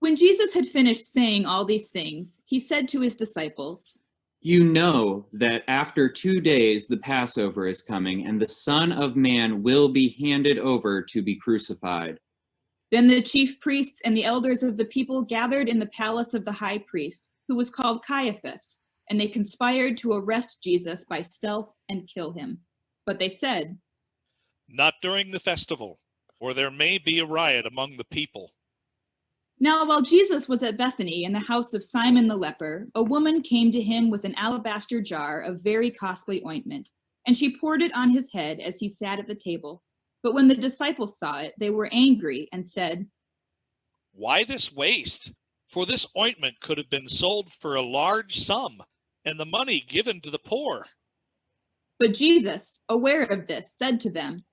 When Jesus had finished saying all these things, he said to his disciples, "You know that after 2 days the Passover is coming, and the Son of Man will be handed over to be crucified." Then the chief priests and the elders of the people gathered in the palace of the high priest, who was called Caiaphas, and they conspired to arrest Jesus by stealth and kill him. But they said, "Not during the festival, or there may be a riot among the people." Now, while Jesus was at Bethany in the house of Simon the leper, a woman came to him with an alabaster jar of very costly ointment, and she poured it on his head as he sat at the table. But when the disciples saw it, they were angry and said, "Why this waste? For this ointment could have been sold for a large sum, and the money given to the poor." But Jesus, aware of this, said to them,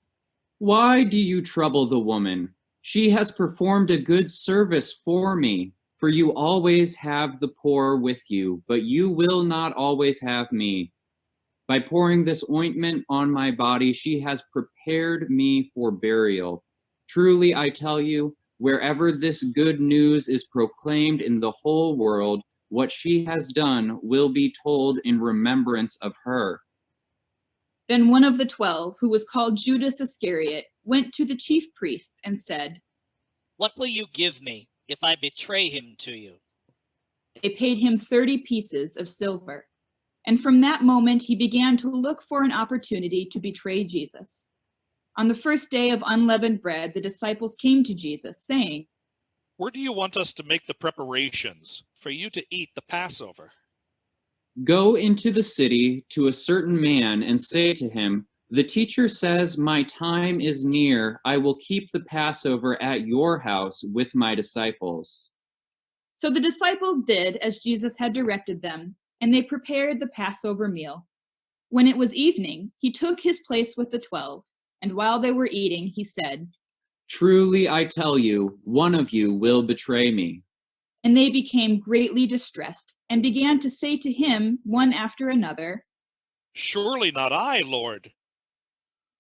"Why do you trouble the woman? She has performed a good service for me. For you always have the poor with you, but you will not always have me. By pouring this ointment on my body, she has prepared me for burial. Truly, I tell you, wherever this good news is proclaimed in the whole world, what she has done will be told in remembrance of her." Then one of the 12, who was called Judas Iscariot, went to the chief priests and said, "What will you give me if I betray him to you?" They paid him 30 pieces of silver. And from that moment, he began to look for an opportunity to betray Jesus. On the first day of unleavened bread, the disciples came to Jesus, saying, "Where do you want us to make the preparations for you to eat the Passover?" "Go into the city to a certain man and say to him, 'The teacher says, my time is near. I will keep the Passover at your house with my disciples.'" So the disciples did as Jesus had directed them, and they prepared the Passover meal. When it was evening, he took his place with the 12, and while they were eating, he said, "Truly I tell you, one of you will betray me." And they became greatly distressed and began to say to him, one after another, "Surely not I, Lord."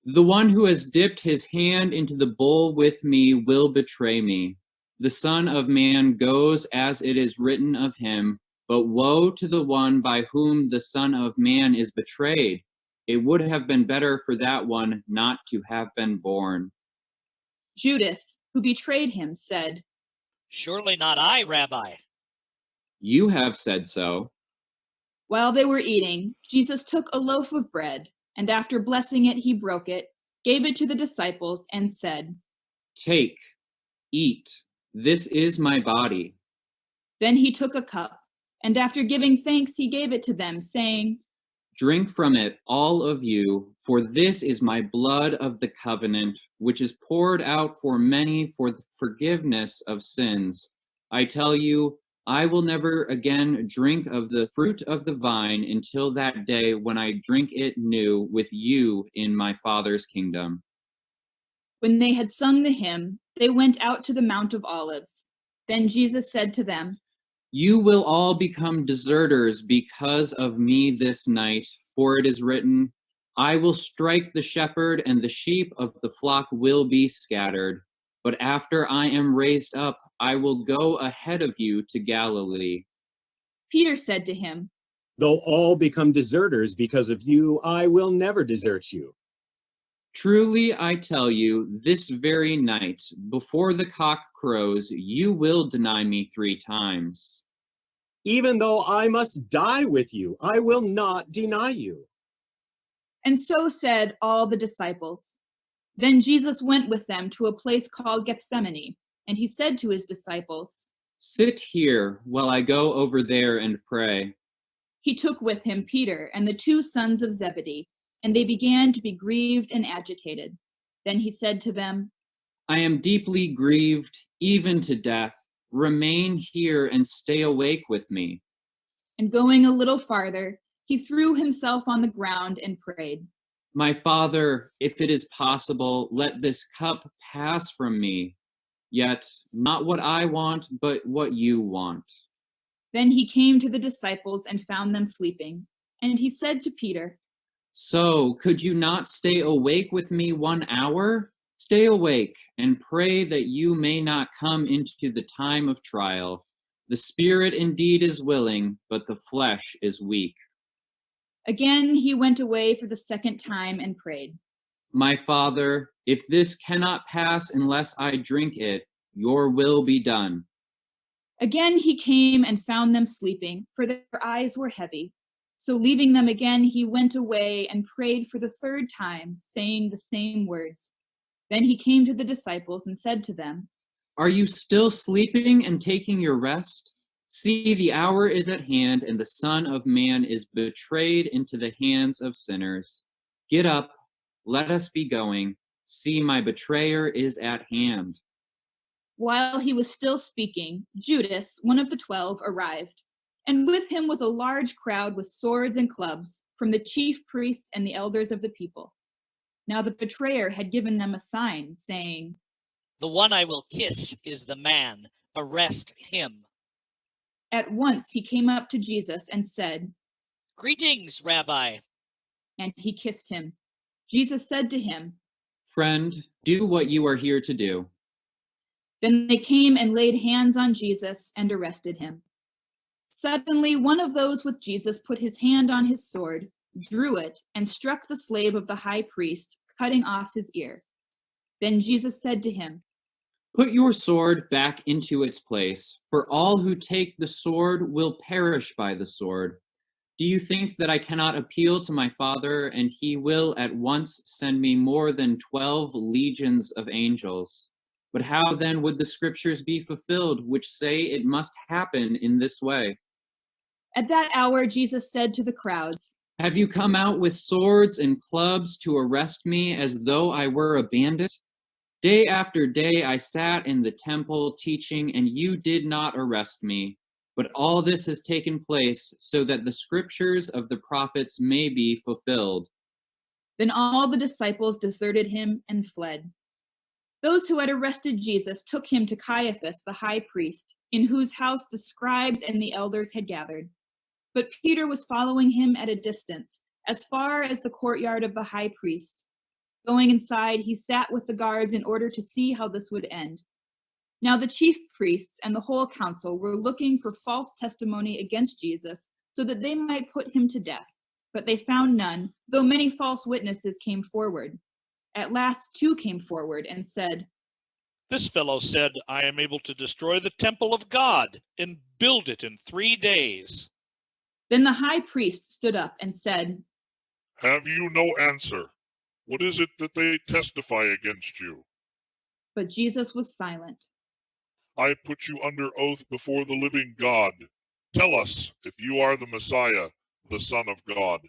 "The one who has dipped his hand into the bowl with me will betray me. The Son of Man goes as it is written of him, but woe to the one by whom the Son of Man is betrayed. It would have been better for that one not to have been born." Judas, who betrayed him, said, "Surely not I, Rabbi." "You have said so." While they were eating, Jesus took a loaf of bread, and after blessing it, he broke it, gave it to the disciples, and said, "Take, eat. This is my body." Then he took a cup, and after giving thanks, he gave it to them, saying, "Drink from it, all of you, for this is my blood of the covenant, which is poured out for many for the forgiveness of sins. I tell you, I will never again drink of the fruit of the vine until that day when I drink it new with you in my Father's kingdom." When they had sung the hymn, they went out to the Mount of Olives. Then Jesus said to them, "You will all become deserters because of me this night, for it is written, 'I will strike the shepherd, and the sheep of the flock will be scattered.' But after I am raised up, I will go ahead of you to Galilee." Peter said to him, "Though all become deserters because of you, I will never desert you." "Truly I tell you, this very night, before the cock crows, you will deny me 3 times." "Even though I must die with you, I will not deny you." And so said all the disciples. Then Jesus went with them to a place called Gethsemane, and he said to his disciples, "Sit here while I go over there and pray." He took with him Peter and the 2 sons of Zebedee, and they began to be grieved and agitated. Then he said to them, "I am deeply grieved, even to death. Remain here and stay awake with me." And going a little farther, he threw himself on the ground and prayed, "My Father, if it is possible, let this cup pass from me. Yet not what I want, but what you want." Then he came to the disciples and found them sleeping. And he said to Peter, "So could you not stay awake with me 1 hour? Stay awake and pray that you may not come into the time of trial. The spirit indeed is willing, but the flesh is weak. Again, he went away for the second time and prayed, My Father, if this cannot pass unless I drink it, your will be done. Again he came and found them sleeping, for their eyes were heavy. So leaving them again, he went away and prayed for the third time, saying the same words. Then he came to the disciples and said to them, Are you still sleeping and taking your rest? See, the hour is at hand, and the Son of Man is betrayed into the hands of sinners. Get up, let us be going. See, my betrayer is at hand. While he was still speaking, Judas, one of the 12, arrived, and with him was a large crowd with swords and clubs from the chief priests and the elders of the people. Now the betrayer had given them a sign, saying, The one I will kiss is the man. Arrest him. At once he came up to Jesus and said, Greetings, Rabbi. and he kissed him. Jesus said to him, Friend, do what you are here to do. Then they came and laid hands on Jesus and arrested him. Suddenly, one of those with Jesus put his hand on his sword, drew it, and struck the slave of the high priest, cutting off his ear. Then Jesus said to him, Put your sword back into its place, for all who take the sword will perish by the sword. Do you think that I cannot appeal to my Father, and he will at once send me more than 12 legions of angels? But how then would the scriptures be fulfilled, which say it must happen in this way? At that hour, Jesus said to the crowds, Have you come out with swords and clubs to arrest me as though I were a bandit? Day after day I sat in the temple teaching, and you did not arrest me. But all this has taken place so that the scriptures of the prophets may be fulfilled. Then all the disciples deserted him and fled. Those who had arrested Jesus took him to Caiaphas, the high priest, in whose house the scribes and the elders had gathered. But Peter was following him at a distance, as far as the courtyard of the high priest. Going inside, he sat with the guards in order to see how this would end. Now the chief priests and the whole council were looking for false testimony against Jesus so that they might put him to death. But they found none, though many false witnesses came forward. At last 2 came forward and said, This fellow said, I am able to destroy the temple of God and build it in 3 days. Then the high priest stood up and said, Have you no answer? What is it that they testify against you? But Jesus was silent. I put you under oath before the living God. Tell us if you are the Messiah, the Son of God.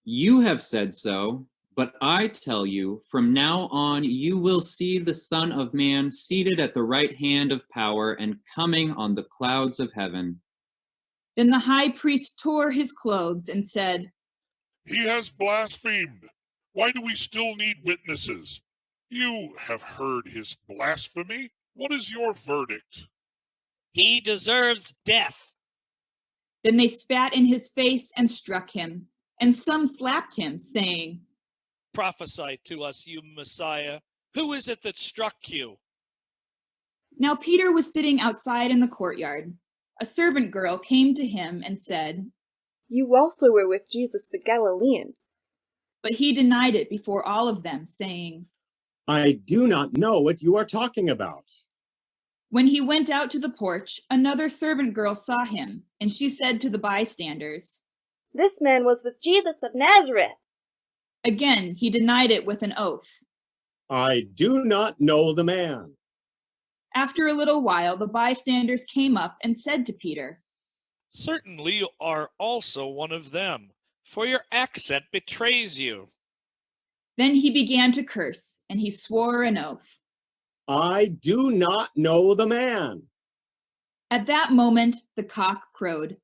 You have said so, but I tell you, from now on you will see the Son of Man seated at the right hand of power and coming on the clouds of heaven. Then the high priest tore his clothes and said, He has blasphemed. Why do we still need witnesses? You have heard his blasphemy. What is your verdict? He deserves death. Then they spat in his face and struck him, and some slapped him, saying, Prophesy to us, you Messiah. Who is it that struck you? Now Peter was sitting outside in the courtyard. A servant girl came to him and said, You also were with Jesus the Galilean. but he denied it before all of them, saying, I do not know what you are talking about. When he went out to the porch, another servant girl saw him, and she said to the bystanders, This man was with Jesus of Nazareth. Again, he denied it with an oath. I do not know the man. After a little while, the bystanders came up and said to Peter, Certainly you are also one of them, for your accent betrays you. Then he began to curse, and he swore an oath. I do not know the man. At that moment, the cock crowed.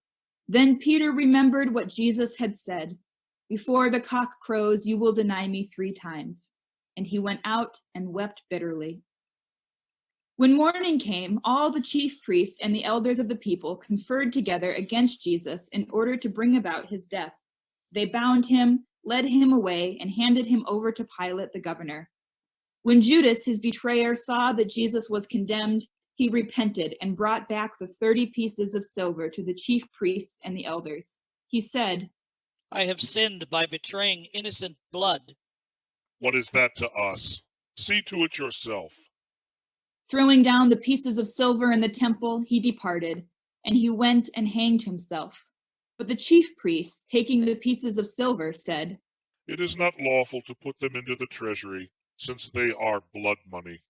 Then Peter remembered what Jesus had said, Before the cock crows, you will deny me 3 times. And he went out and wept bitterly. When morning came, all the chief priests and the elders of the people conferred together against Jesus in order to bring about his death. They bound him, led him away, and handed him over to Pilate the governor. When Judas, his betrayer, saw that Jesus was condemned, he repented and brought back the 30 pieces of silver to the chief priests and the elders. He said, I have sinned by betraying innocent blood. What is that to us? See to it yourself. Throwing down the pieces of silver in the temple, he departed, and he went and hanged himself. But the chief priests, taking the pieces of silver, said, It is not lawful to put them into the treasury, since they are blood money.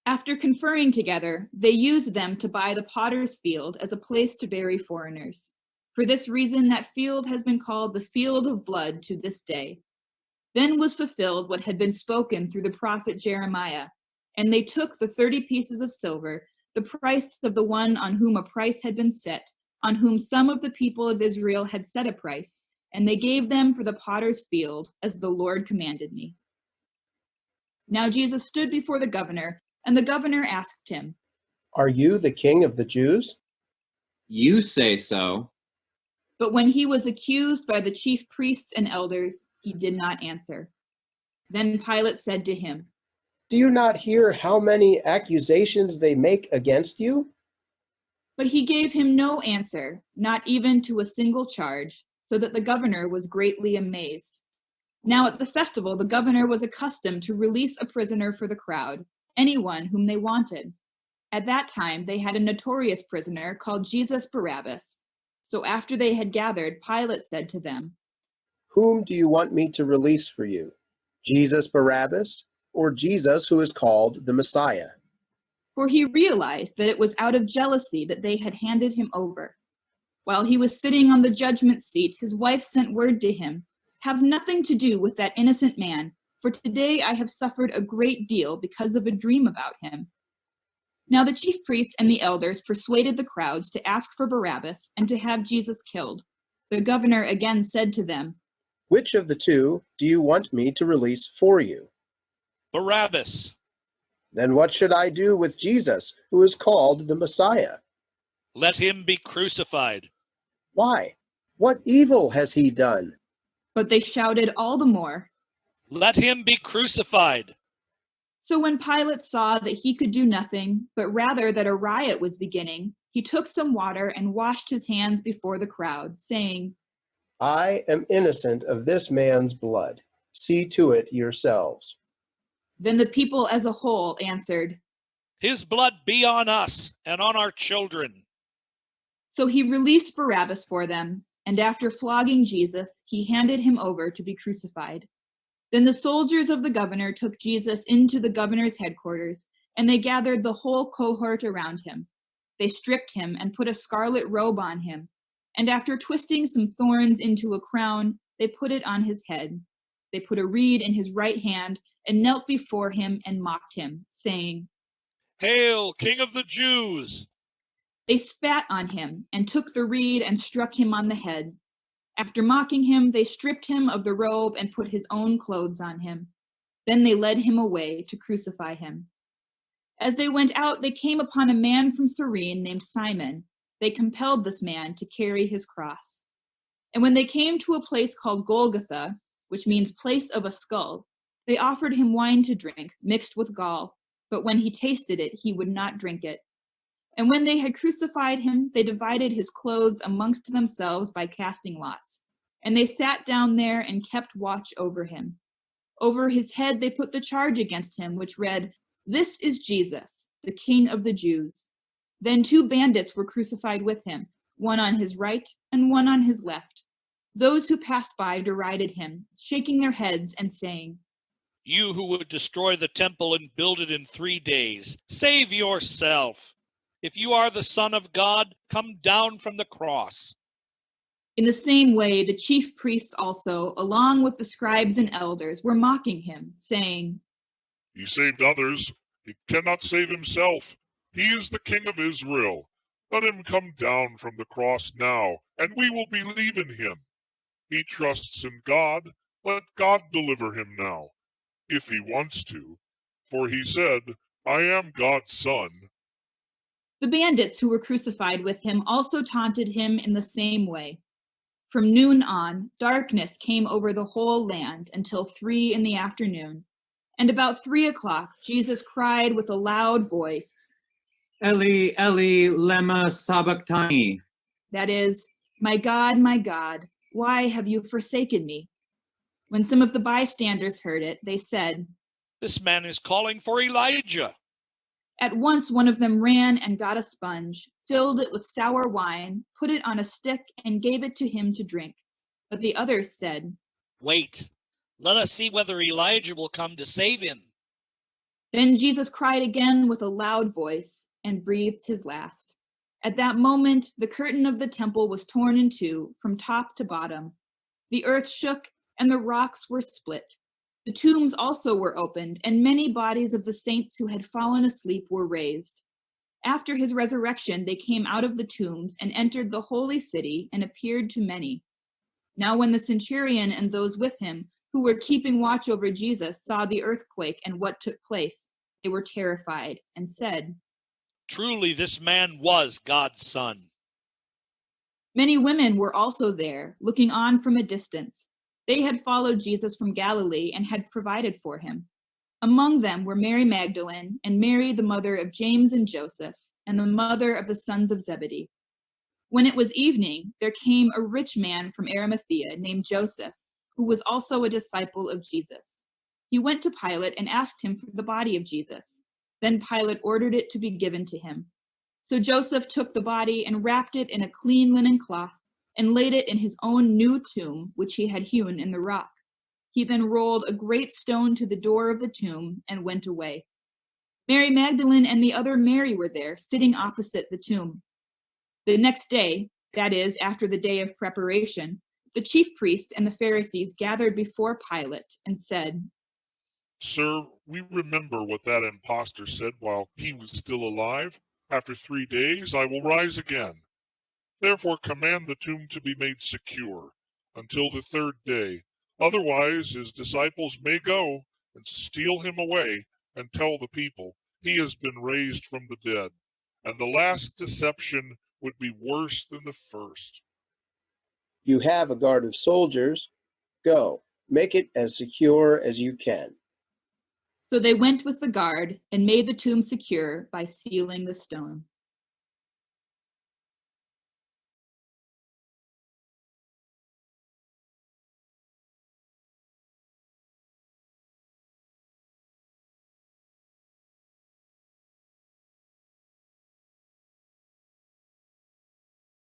After conferring together, they used them to buy the potter's field as a place to bury foreigners. For this reason, that field has been called the Field of Blood to this day. Then was fulfilled what had been spoken through the prophet Jeremiah. And they took the 30 pieces of silver, the price of the one on whom a price had been set, on whom some of the people of Israel had set a price, and they gave them for the potter's field, as the Lord commanded me. Now Jesus stood before the governor, and the governor asked him, Are you the king of the Jews? You say so. But when he was accused by the chief priests and elders, he did not answer. Then Pilate said to him, Do you not hear how many accusations they make against you? But he gave him no answer, not even to a single charge, so that the governor was greatly amazed. Now at the festival, the governor was accustomed to release a prisoner for the crowd, anyone whom they wanted. At that time, they had a notorious prisoner called Jesus Barabbas. So after they had gathered, Pilate said to them, Whom do you want me to release for you? Jesus Barabbas, or Jesus who is called the Messiah? For he realized that it was out of jealousy that they had handed him over. While he was sitting on the judgment seat, his wife sent word to him, Have nothing to do with that innocent man, for today I have suffered a great deal because of a dream about him. Now the chief priests and the elders persuaded the crowds to ask for Barabbas and to have Jesus killed. The governor again said to them, Which of the two do you want me to release for you? Barabbas. Then what should I do with Jesus, who is called the Messiah? Let him be crucified. Why? What evil has he done? But they shouted all the more. Let him be crucified. So when Pilate saw that he could do nothing, but rather that a riot was beginning, he took some water and washed his hands before the crowd, saying, I am innocent of this man's blood. See to it yourselves. Then the people as a whole answered, His blood be on us and on our children. So he released Barabbas for them, and after flogging Jesus, he handed him over to be crucified. Then the soldiers of the governor took Jesus into the governor's headquarters, and they gathered the whole cohort around him. They stripped him and put a scarlet robe on him, and after twisting some thorns into a crown, they put it on his head. They put a reed in his right hand and knelt before him and mocked him, saying, Hail, King of the Jews! They spat on him and took the reed and struck him on the head. After mocking him, they stripped him of the robe and put his own clothes on him. Then they led him away to crucify him. As they went out, they came upon a man from Cyrene named Simon. They compelled this man to carry his cross. And when they came to a place called Golgotha, which means place of a skull, they offered him wine to drink, mixed with gall. But when he tasted it, he would not drink it. And when they had crucified him, they divided his clothes amongst themselves by casting lots. And they sat down there and kept watch over him. Over his head they put the charge against him, which read, This is Jesus, the King of the Jews. Then 2 bandits were crucified with him, one on his right and one on his left. Those who passed by derided him, shaking their heads and saying, You who would destroy the temple and build it in 3 days, save yourself. If you are the Son of God, come down from the cross. In the same way, the chief priests also, along with the scribes and elders, were mocking him, saying, He saved others. He cannot save himself. He is the King of Israel. Let him come down from the cross now, and we will believe in him. He trusts in God. Let God deliver him now, if he wants to. For he said, I am God's son. The bandits who were crucified with him also taunted him in the same way. From noon on, darkness came over the whole land until 3 in the afternoon. And about 3 o'clock, Jesus cried with a loud voice, Eli, Eli, lema sabachthani. that is, my God, why have you forsaken me? When some of the bystanders heard it, they said, This man is calling for Elijah. At once one of them ran and got a sponge, filled it with sour wine, put it on a stick, and gave it to him to drink. But the others said, Wait, let us see whether Elijah will come to save him. Then Jesus cried again with a loud voice and breathed his last. At that moment, the curtain of the temple was torn in two from top to bottom. The earth shook and the rocks were split. The tombs also were opened, and many bodies of the saints who had fallen asleep were raised. After his resurrection, they came out of the tombs and entered the holy city and appeared to many. Now when the centurion and those with him who were keeping watch over Jesus saw the earthquake and what took place, they were terrified and said, Truly, this man was God's son. Many women were also there, looking on from a distance. They had followed Jesus from Galilee and had provided for him. Among them were Mary Magdalene and Mary, the mother of James and Joseph, and the mother of the sons of Zebedee. When it was evening, there came a rich man from Arimathea named Joseph, who was also a disciple of Jesus. He went to Pilate and asked him for the body of Jesus. Then Pilate ordered it to be given to him. So Joseph took the body and wrapped it in a clean linen cloth and laid it in his own new tomb, which he had hewn in the rock. He then rolled a great stone to the door of the tomb and went away. Mary Magdalene and the other Mary were there, sitting opposite the tomb. The next day, that is, after the day of preparation, the chief priests and the Pharisees gathered before Pilate and said, Sir, we remember what that impostor said while he was still alive. After 3 days I will rise again. Therefore command the tomb to be made secure until the 3rd day. Otherwise his disciples may go and steal him away and tell the people, he has been raised from the dead. And the last deception would be worse than the first. You have a guard of soldiers. Go, make it as secure as you can. So they went with the guard and made the tomb secure by sealing the stone.